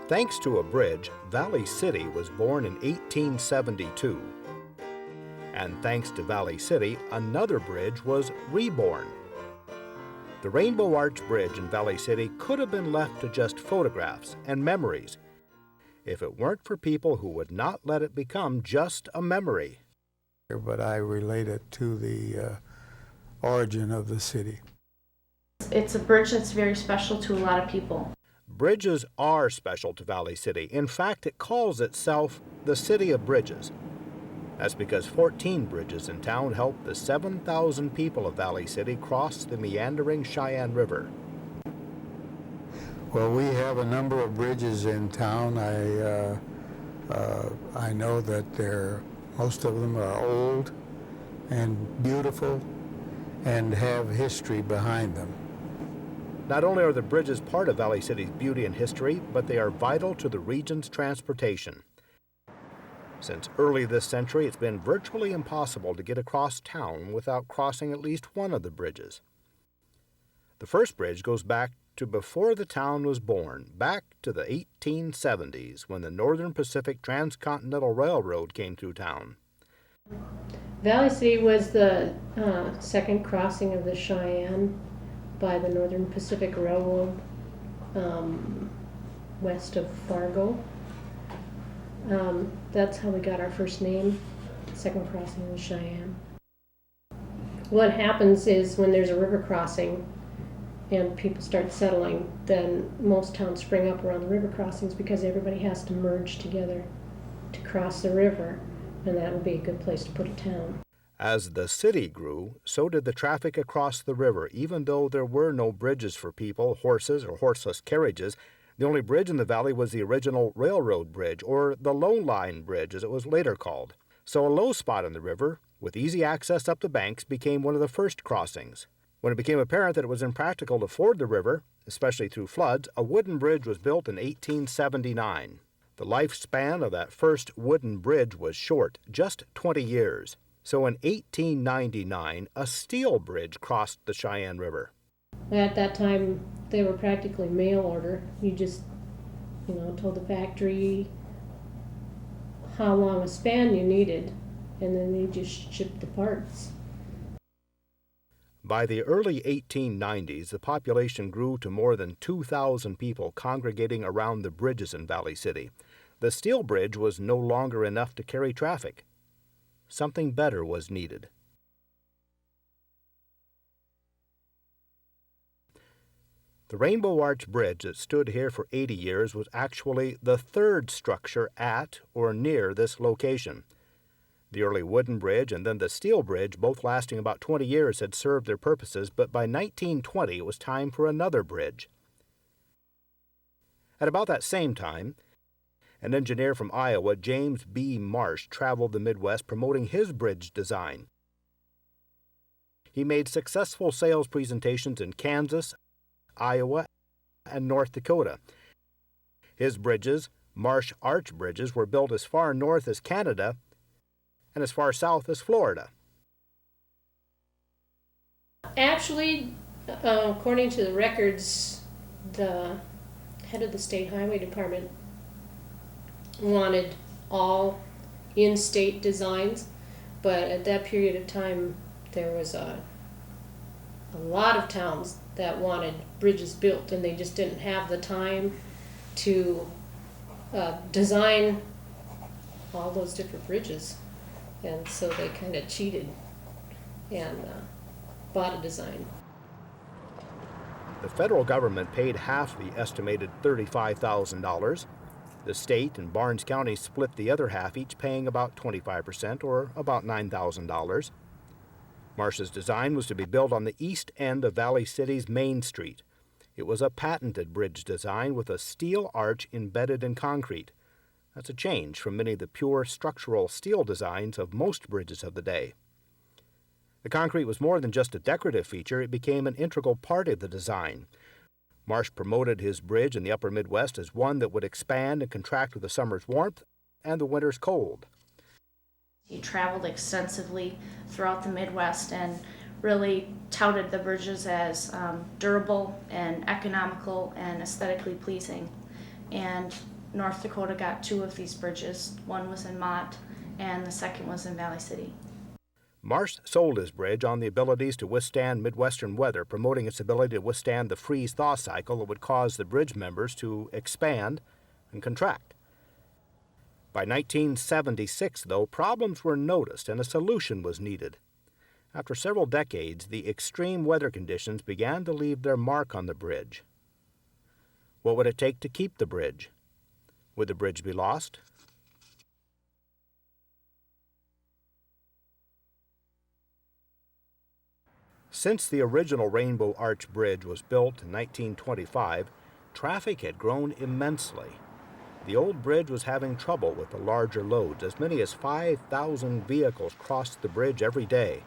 Thanks to a bridge, Valley City was born in 1872. And thanks to Valley City, another bridge was reborn. The Rainbow Arch Bridge in Valley City could have been left to just photographs and memories if it weren't for people who would not let it become just a memory. But I relate it to the origin of the city. It's a bridge that's very special to a lot of people. Bridges are special to Valley City. In fact, it calls itself the City of Bridges. That's because 14 bridges in town help the 7,000 people of Valley City cross the meandering Cheyenne River. Well, we have a number of bridges in town. I know that most of them are old and beautiful and have history behind them. Not only are the bridges part of Valley City's beauty and history, but they are vital to the region's transportation. Since early this century, it's been virtually impossible to get across town without crossing at least one of the bridges. The first bridge goes back to before the town was born, back to the 1870s when the Northern Pacific Transcontinental Railroad came through town. Valley City was the second crossing of the Cheyenne by the Northern Pacific Railroad west of Fargo. That's how we got our first name, second crossing of the Cheyenne. What happens is when there's a river crossing and people start settling, then most towns spring up around the river crossings because everybody has to merge together to cross the river, and that would be a good place to put a town. As the city grew, so did the traffic across the river. Even though there were no bridges for people, horses, or horseless carriages, the only bridge in the valley was the original railroad bridge, or the low line bridge as it was later called. So a low spot in the river, with easy access up the banks, became one of the first crossings. When it became apparent that it was impractical to ford the river, especially through floods, a wooden bridge was built in 1879. The lifespan of that first wooden bridge was short, just 20 years. So in 1899, a steel bridge crossed the Cheyenne River. At that time, they were practically mail order. You just, told the factory how long a span you needed, and then they just shipped the parts. By the early 1890s, the population grew to more than 2,000 people congregating around the bridges in Valley City. The steel bridge was no longer enough to carry traffic. Something better was needed. The Rainbow Arch Bridge that stood here for 80 years was actually the third structure at or near this location. The early wooden bridge and then the steel bridge, both lasting about 20 years, had served their purposes, but by 1920 it was time for another bridge. At about that same time, an engineer from Iowa, James B. Marsh, traveled the Midwest promoting his bridge design. He made successful sales presentations in Kansas, Iowa, and North Dakota. His bridges, Marsh Arch Bridges, were built as far north as Canada and as far south as Florida. Actually, according to the records, the head of the State Highway Department wanted all in-state designs, but at that period of time there was a lot of towns that wanted bridges built, and they just didn't have the time to design all those different bridges, and so they kind of cheated and bought a design. The federal government paid half the estimated $35,000. The state and Barnes County split the other half, each paying about 25%, or about $9,000. Marsh's design was to be built on the east end of Valley City's Main Street. It was a patented bridge design with a steel arch embedded in concrete. That's a change from many of the pure structural steel designs of most bridges of the day. The concrete was more than just a decorative feature, it became an integral part of the design. Marsh promoted his bridge in the upper Midwest as one that would expand and contract with the summer's warmth and the winter's cold. He traveled extensively throughout the Midwest and really touted the bridges as durable and economical and aesthetically pleasing. And North Dakota got 2 of these bridges. One was in Mott, and the second was in Valley City. Marsh sold his bridge on the abilities to withstand Midwestern weather, promoting its ability to withstand the freeze-thaw cycle that would cause the bridge members to expand and contract. By 1976, though, problems were noticed and a solution was needed. After several decades, the extreme weather conditions began to leave their mark on the bridge. What would it take to keep the bridge? Would the bridge be lost? Since the original Rainbow Arch Bridge was built in 1925, traffic had grown immensely. The old bridge was having trouble with the larger loads. As many as 5,000 vehicles crossed the bridge every day.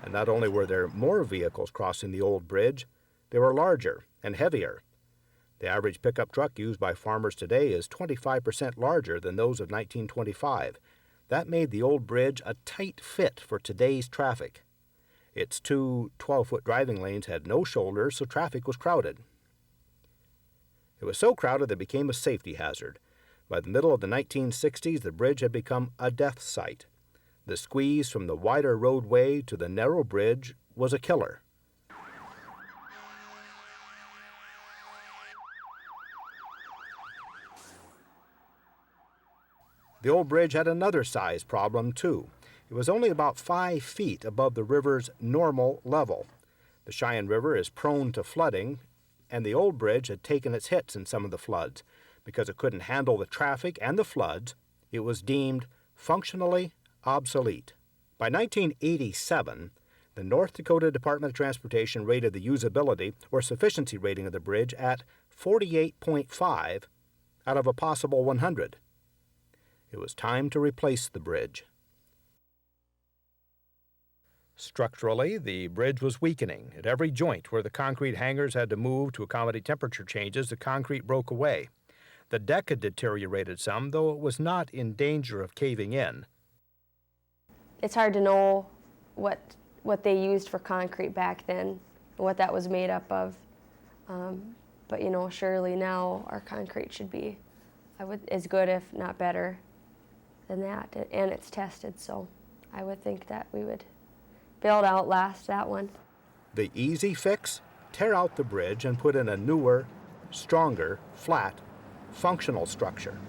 And not only were there more vehicles crossing the old bridge, they were larger and heavier. The average pickup truck used by farmers today is 25% larger than those of 1925. That made the old bridge a tight fit for today's traffic. Its 2 12-foot driving lanes had no shoulders, so traffic was crowded. It was so crowded that it became a safety hazard. By the middle of the 1960s, the bridge had become a death site. The squeeze from the wider roadway to the narrow bridge was a killer. The old bridge had another size problem, too. It was only about 5 feet above the river's normal level. The Cheyenne River is prone to flooding, and the old bridge had taken its hits in some of the floods. Because it couldn't handle the traffic and the floods, it was deemed functionally obsolete. By 1987, the North Dakota Department of Transportation rated the usability or sufficiency rating of the bridge at 48.5 out of a possible 100. It was time to replace the bridge. Structurally, the bridge was weakening. At every joint where the concrete hangers had to move to accommodate temperature changes, the concrete broke away. The deck had deteriorated some, though it was not in danger of caving in. It's hard to know what they used for concrete back then, what that was made up of. But you know, surely now our concrete should be as good, if not better, than that. And it's tested, so I would think that we would be able to outlast that one. The easy fix? Tear out the bridge and put in a newer, stronger, flat, functional structure.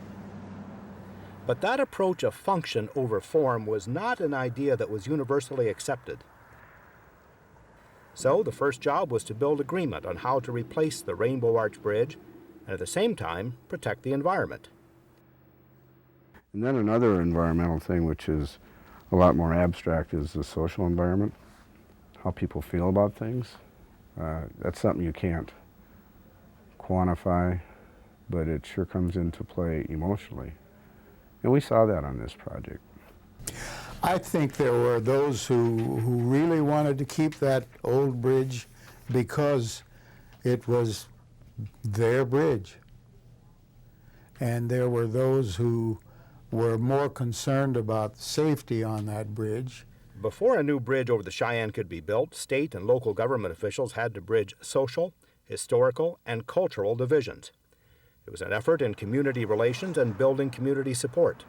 But that approach of function over form was not an idea that was universally accepted. So the first job was to build agreement on how to replace the Rainbow Arch Bridge and at the same time protect the environment. And then another environmental thing, which is a lot more abstract, is the social environment, how people feel about things. That's something you can't quantify, but it sure comes into play emotionally. And we saw that on this project. I think there were those who really wanted to keep that old bridge because it was their bridge. And there were those who were more concerned about safety on that bridge. Before a new bridge over the Cheyenne could be built, state and local government officials had to bridge social, historical, and cultural divisions. It was an effort in community relations and building community support.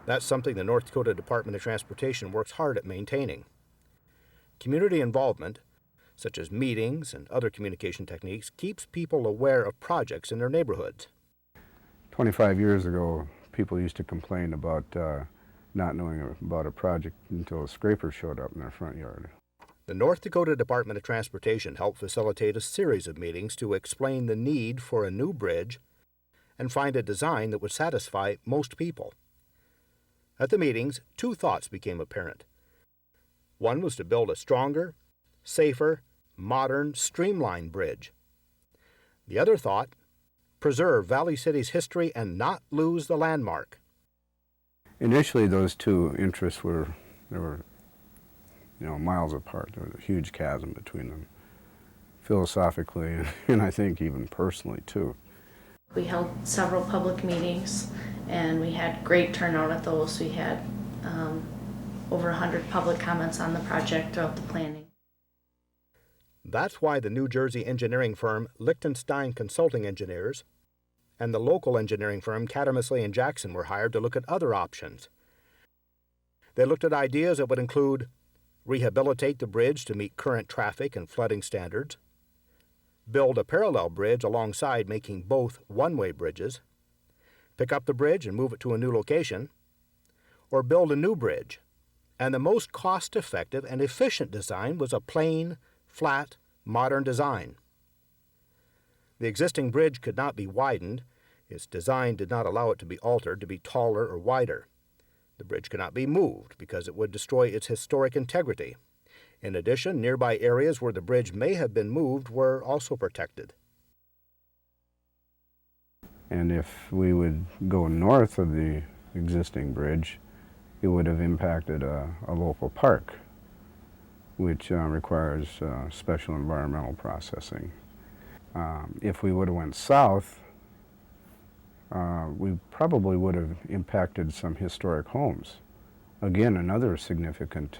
That's something the North Dakota Department of Transportation works hard at maintaining. Community involvement, such as meetings and other communication techniques, keeps people aware of projects in their neighborhoods. 25 years ago, people used to complain about not knowing about a project until a scraper showed up in their front yard. The North Dakota Department of Transportation helped facilitate a series of meetings to explain the need for a new bridge and find a design that would satisfy most people. At the meetings, 2 thoughts became apparent. One was to build a stronger, safer, modern, streamlined bridge. The other thought, preserve Valley City's history and not lose the landmark. Initially, those two interests were miles apart. There was a huge chasm between them, philosophically and I think even personally too. We held several public meetings, and we had great turnout at those. We had over 100 public comments on the project throughout the planning. That's why the New Jersey engineering firm Liechtenstein Consulting Engineers and the local engineering firm Cattermosley and Jackson were hired to look at other options. They looked at ideas that would include rehabilitate the bridge to meet current traffic and flooding standards, build a parallel bridge alongside making both one-way bridges, pick up the bridge and move it to a new location, or build a new bridge. And the most cost-effective and efficient design was a plain, flat, modern design. The existing bridge could not be widened. Its design did not allow it to be altered to be taller or wider. The bridge could not be moved because it would destroy its historic integrity. In addition, nearby areas where the bridge may have been moved were also protected. And if we would go north of the existing bridge, it would have impacted a local park, which requires special environmental processing. If we would have went south, we probably would have impacted some historic homes. Again, another significant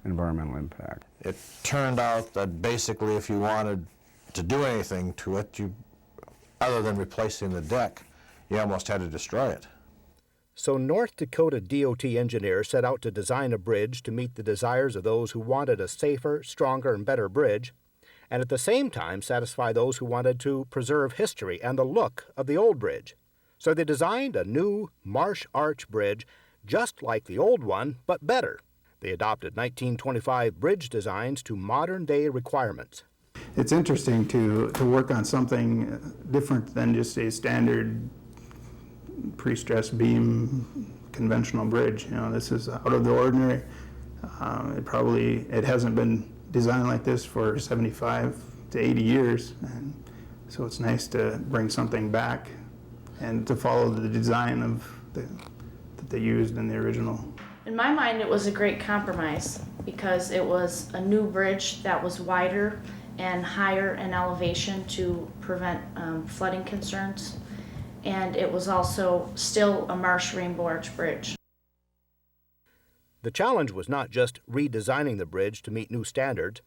environmental impact. It turned out that basically if you wanted to do anything to it, other than replacing the deck, you almost had to destroy it. So North Dakota DOT engineers set out to design a bridge to meet the desires of those who wanted a safer, stronger, and better bridge, and at the same time satisfy those who wanted to preserve history and the look of the old bridge. So they designed a new Marsh Arch Bridge just like the old one, but better. They adopted 1925 bridge designs to modern-day requirements. It's interesting to work on something different than just a standard pre-stressed beam conventional bridge. You know, this is out of the ordinary. It hasn't been designed like this for 75 to 80 years, and so it's nice to bring something back and to follow the design that they used in the original. In my mind, it was a great compromise because it was a new bridge that was wider and higher in elevation to prevent flooding concerns. And it was also still a Marsh Rainbow Arch Bridge. The challenge was not just redesigning the bridge to meet new standards,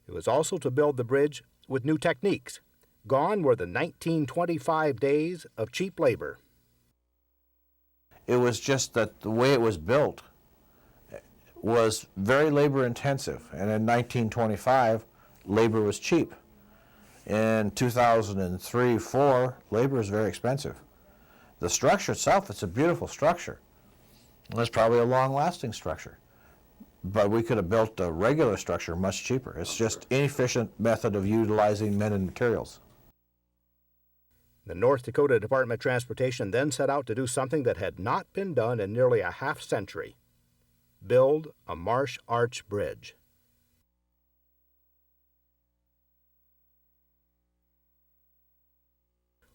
it was also to build the bridge with new techniques. Gone were the 1925 days of cheap labor. It was just that the way it was built was very labor intensive, and in 1925 labor was cheap. In 2003-04, labor is very expensive. The structure itself, it's a beautiful structure. It's probably a long-lasting structure. But we could have built a regular structure much cheaper. It's just inefficient method of utilizing men and materials. The North Dakota Department of Transportation then set out to do something that had not been done in nearly a half-century: build a Marsh Arch Bridge.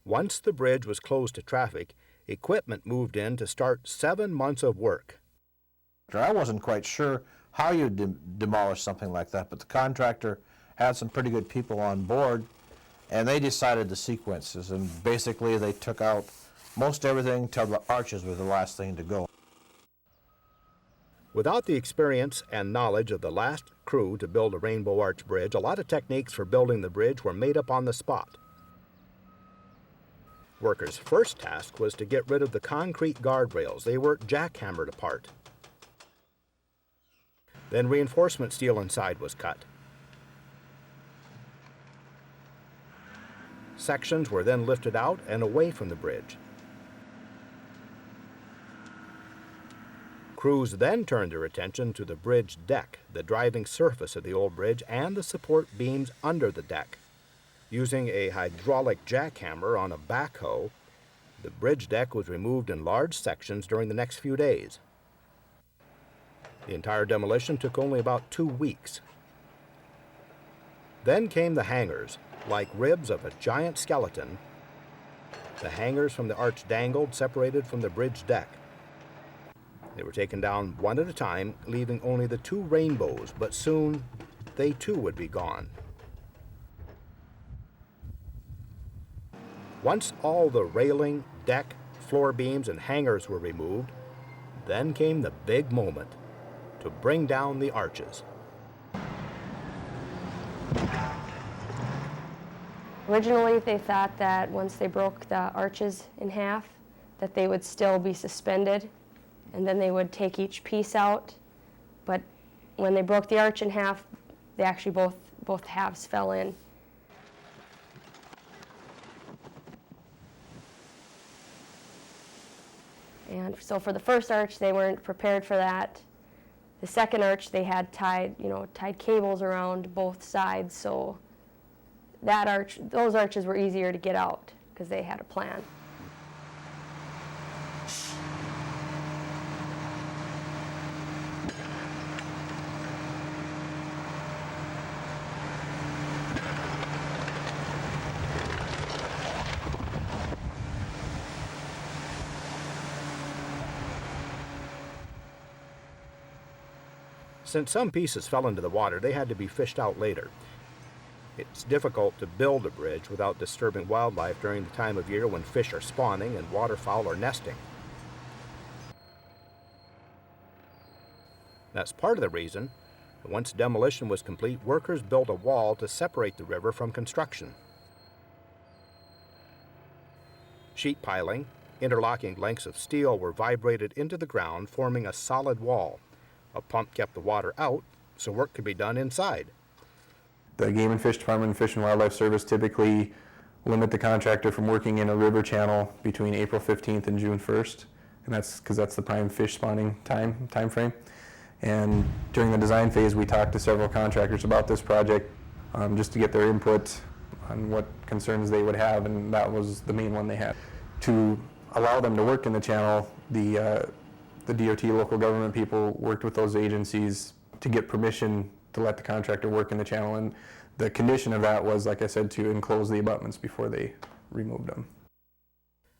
Once the bridge was closed to traffic, equipment moved in to start 7 months of work. I wasn't quite sure how you demolish something like that, but the contractor had some pretty good people on board, and they decided the sequences, and basically they took out most everything till the arches were the last thing to go. Without the experience and knowledge of the last crew to build a Rainbow Arch Bridge, a lot of techniques for building the bridge were made up on the spot. Workers' first task was to get rid of the concrete guardrails. They were jackhammered apart. Then reinforcement steel inside was cut. Sections were then lifted out and away from the bridge. Crews then turned their attention to the bridge deck, the driving surface of the old bridge, and the support beams under the deck. Using a hydraulic jackhammer on a backhoe, the bridge deck was removed in large sections during the next few days. The entire demolition took only about 2 weeks. Then came the hangars, like ribs of a giant skeleton. The hangars from the arch dangled, separated from the bridge deck. They were taken down one at a time, leaving only the 2 rainbows, but soon they too would be gone. Once all the railing, deck, floor beams, and hangars were removed, then came the big moment to bring down the arches. Originally, they thought that once they broke the arches in half, that they would still be suspended, and then they would take each piece out. But when they broke the arch in half, they actually both halves fell in. And so for the first arch, they weren't prepared for that. The second arch, they had tied cables around both sides, so those arches were easier to get out because they had a plan. Since some pieces fell into the water, they had to be fished out later. It's difficult to build a bridge without disturbing wildlife during the time of year when fish are spawning and waterfowl are nesting. That's part of the reason that once demolition was complete, workers built a wall to separate the river from construction. Sheet piling, interlocking lengths of steel were vibrated into the ground, forming a solid wall. A pump kept the water out, so work could be done inside. The Game and Fish Department and Fish and Wildlife Service typically limit the contractor from working in a river channel between April 15th and June 1st, and that's because that's the prime fish spawning time frame. And during the design phase, we talked to several contractors about this project just to get their input on what concerns they would have, and that was the main one they had. To allow them to work in the channel, the DOT local government people worked with those agencies to get permission to let the contractor work in the channel, and the condition of that was, like I said, to enclose the abutments before they removed them.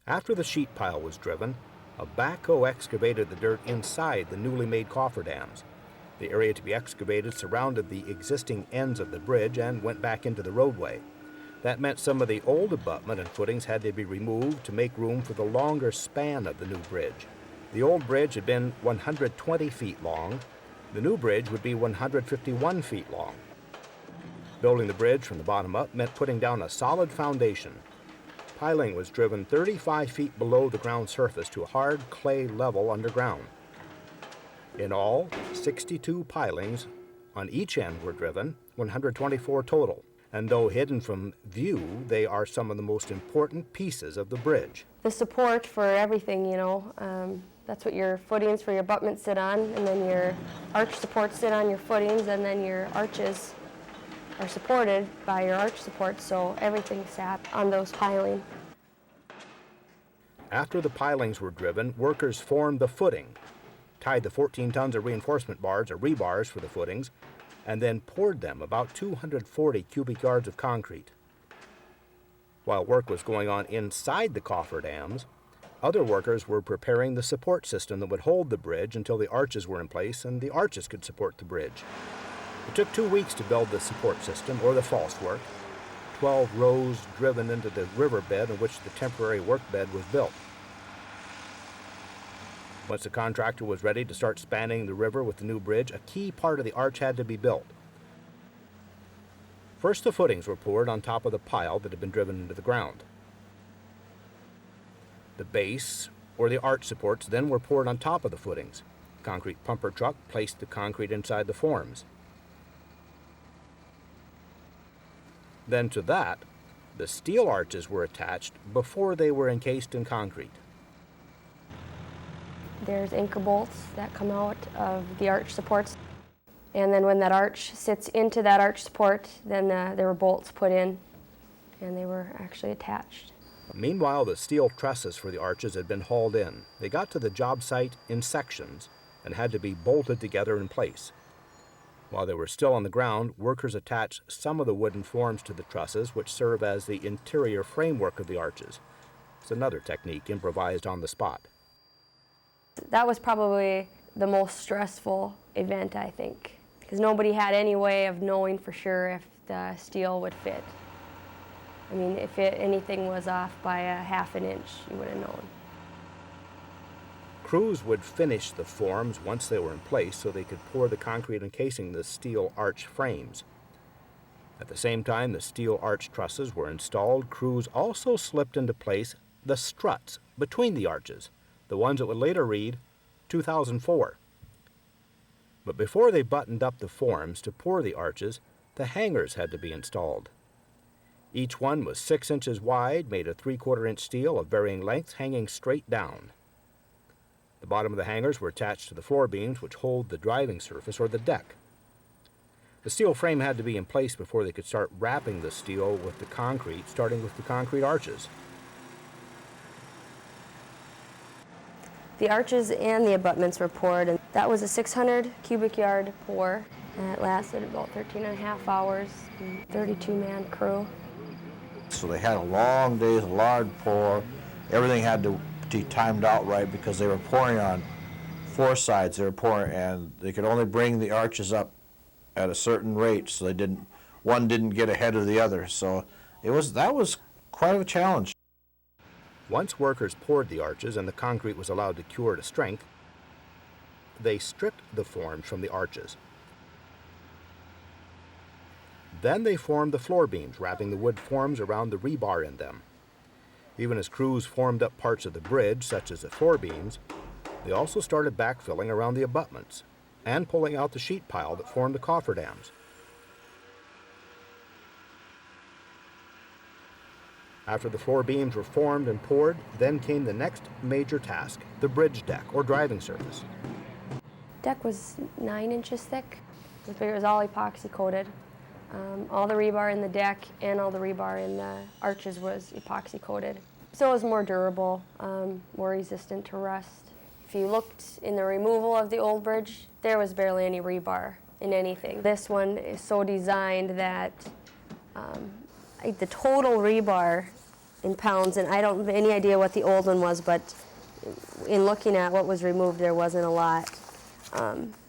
After the sheet pile was driven, a backhoe excavated the dirt inside the newly made cofferdams. The area to be excavated surrounded the existing ends of the bridge and went back into the roadway. That meant some of the old abutment and footings had to be removed to make room for the longer span of the new bridge. The old bridge had been 120 feet long. The new bridge would be 151 feet long. Building the bridge from the bottom up meant putting down a solid foundation. Piling was driven 35 feet below the ground surface to a hard clay level underground. In all, 62 pilings on each end were driven, 124 total. And though hidden from view, they are some of the most important pieces of the bridge. The support for everything, that's what your footings for your abutments sit on, and then your arch supports sit on your footings, and then your arches are supported by your arch supports, so everything sat on those piling. After the pilings were driven, workers formed the footing, tied the 14 tons of reinforcement bars or rebars for the footings, and then poured them about 240 cubic yards of concrete. While work was going on inside the cofferdams, other workers were preparing the support system that would hold the bridge until the arches were in place and the arches could support the bridge. It took 2 weeks to build the support system, or the false work, 12 rows driven into the riverbed in which the temporary workbed was built. Once the contractor was ready to start spanning the river with the new bridge, a key part of the arch had to be built. First, the footings were poured on top of the pile that had been driven into the ground. The base, or the arch supports, then were poured on top of the footings. The concrete pumper truck placed the concrete inside the forms. Then to that, the steel arches were attached before they were encased in concrete. There's anchor bolts that come out of the arch supports, and then when that arch sits into that arch support, then there were bolts put in, and they were actually attached. Meanwhile, the steel trusses for the arches had been hauled in. They got to the job site in sections and had to be bolted together in place. While they were still on the ground, workers attached some of the wooden forms to the trusses, which serve as the interior framework of the arches. It's another technique improvised on the spot. That was probably the most stressful event, I think, because nobody had any way of knowing for sure if the steel would fit. I mean, if anything was off by a half an inch, you would have known. Crews would finish the forms once they were in place so they could pour the concrete encasing the steel arch frames. At the same time the steel arch trusses were installed, crews also slipped into place the struts between the arches, the ones that would later read 2004. But before they buttoned up the forms to pour the arches, the hangers had to be installed. Each one was 6 inches wide, made of 3/4 inch steel of varying lengths, hanging straight down. The bottom of the hangers were attached to the floor beams which hold the driving surface or the deck. The steel frame had to be in place before they could start wrapping the steel with the concrete, starting with the concrete arches. The arches and the abutments were poured, and that was a 600 cubic yard pour. And it lasted about 13 and a half hours, 32-man crew. So they had a long days, a large pour. Everything had to be timed out right because they were pouring on 4 sides. They were pouring, and they could only bring the arches up at a certain rate, so one didn't get ahead of the other. So that was quite a challenge. Once workers poured the arches and the concrete was allowed to cure to strength, they stripped the forms from the arches. Then they formed the floor beams, wrapping the wood forms around the rebar in them. Even as crews formed up parts of the bridge, such as the floor beams, they also started backfilling around the abutments and pulling out the sheet pile that formed the cofferdams. After the floor beams were formed and poured, then came the next major task, the bridge deck or driving surface. Deck was 9 inches thick. It was all epoxy coated. All the rebar in the deck and all the rebar in the arches was epoxy coated. So it was more durable, more resistant to rust. If you looked in the removal of the old bridge, there was barely any rebar in anything. This one is so designed that the total rebar in pounds, and I don't have any idea what the old one was, but in looking at what was removed, there wasn't a lot.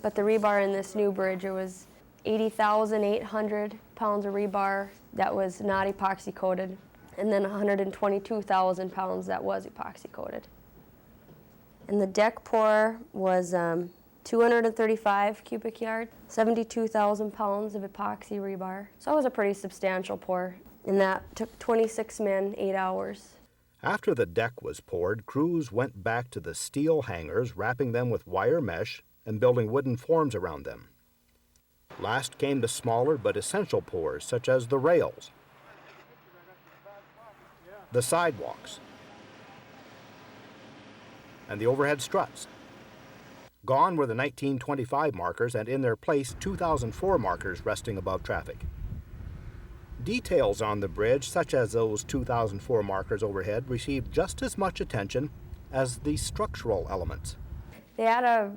But the rebar in this new bridge, it was 80,800 pounds of rebar that was not epoxy coated, and then 122,000 pounds that was epoxy coated. And the deck pour was 235 cubic yards, 72,000 pounds of epoxy rebar. So it was a pretty substantial pour, and that took 26 men, 8 hours. After the deck was poured, crews went back to the steel hangers, wrapping them with wire mesh and building wooden forms around them. Last came the smaller but essential pours, such as the rails, the sidewalks, and the overhead struts. Gone were the 1925 markers, and in their place 2004 markers resting above traffic. Details on the bridge, such as those 2004 markers overhead, received just as much attention as the structural elements. They had a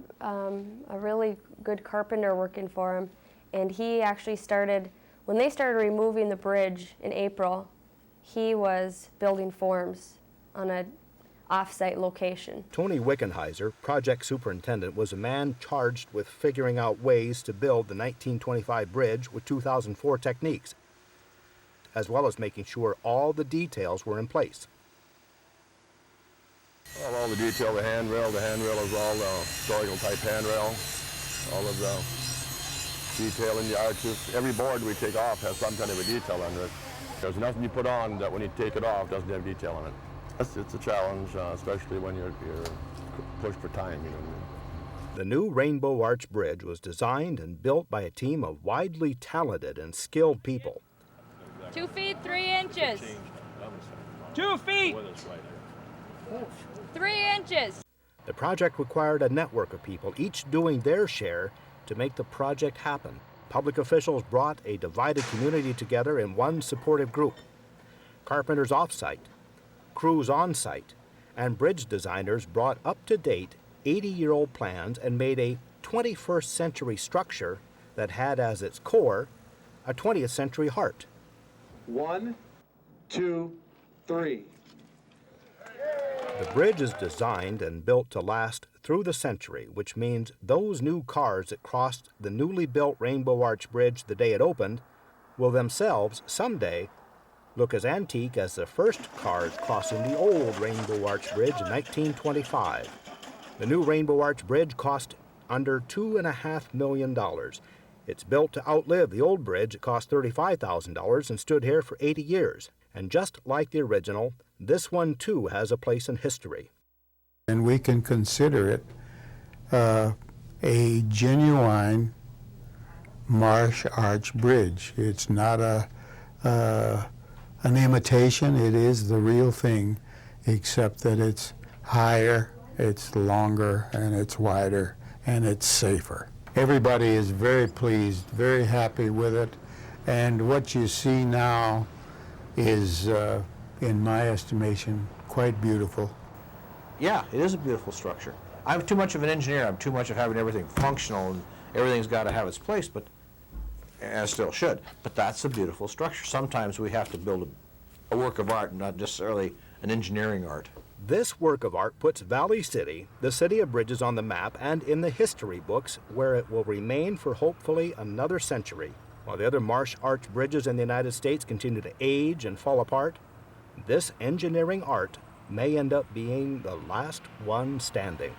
really good carpenter working for them, and he actually started, when they started removing the bridge in April, he was building forms on an off-site location. Tony Wickenheiser, project superintendent, was a man charged with figuring out ways to build the 1925 bridge with 2004 techniques, as well as making sure all the details were in place. Well, all the detail, the handrail is all historical type handrail, all of the detail in the arches. Every board we take off has some kind of a detail under it. There's nothing you put on that when you take it off doesn't have detail on it. It's a challenge, especially when you're pushed for time. You know. The new Rainbow Arch Bridge was designed and built by a team of widely talented and skilled people. 2 feet 3 inches. 2 feet. 3 inches. The project required a network of people, each doing their share to make the project happen. Public officials brought a divided community together in one supportive group. Carpenters off-site, crews on-site, and bridge designers brought up-to-date 80-year-old plans and made a 21st century structure that had as its core a 20th century heart. 1, 2, 3. The bridge is designed and built to last through the century, which means those new cars that crossed the newly built Rainbow Arch Bridge the day it opened will themselves someday look as antique as the first cars crossing the old Rainbow Arch Bridge in 1925. The new Rainbow Arch Bridge cost under $2.5 million. It's built to outlive the old bridge. It cost $35,000 and stood here for 80 years. And just like the original, this one too has a place in history. And we can consider it a genuine marsh arch bridge. It's not an imitation, it is the real thing, except that it's higher, it's longer, and it's wider, and it's safer. Everybody is very pleased, very happy with it, and what you see now is, in my estimation, quite beautiful. Yeah, it is a beautiful structure. I'm too much of an engineer. I'm too much of having everything functional, and everything's got to have its place, and it still should. But that's a beautiful structure. Sometimes we have to build a work of art, not necessarily an engineering art. This work of art puts Valley City, the city of bridges, on the map and in the history books, where it will remain for hopefully another century. While the other marsh arch bridges in the United States continue to age and fall apart, this engineering art may end up being the last one standing.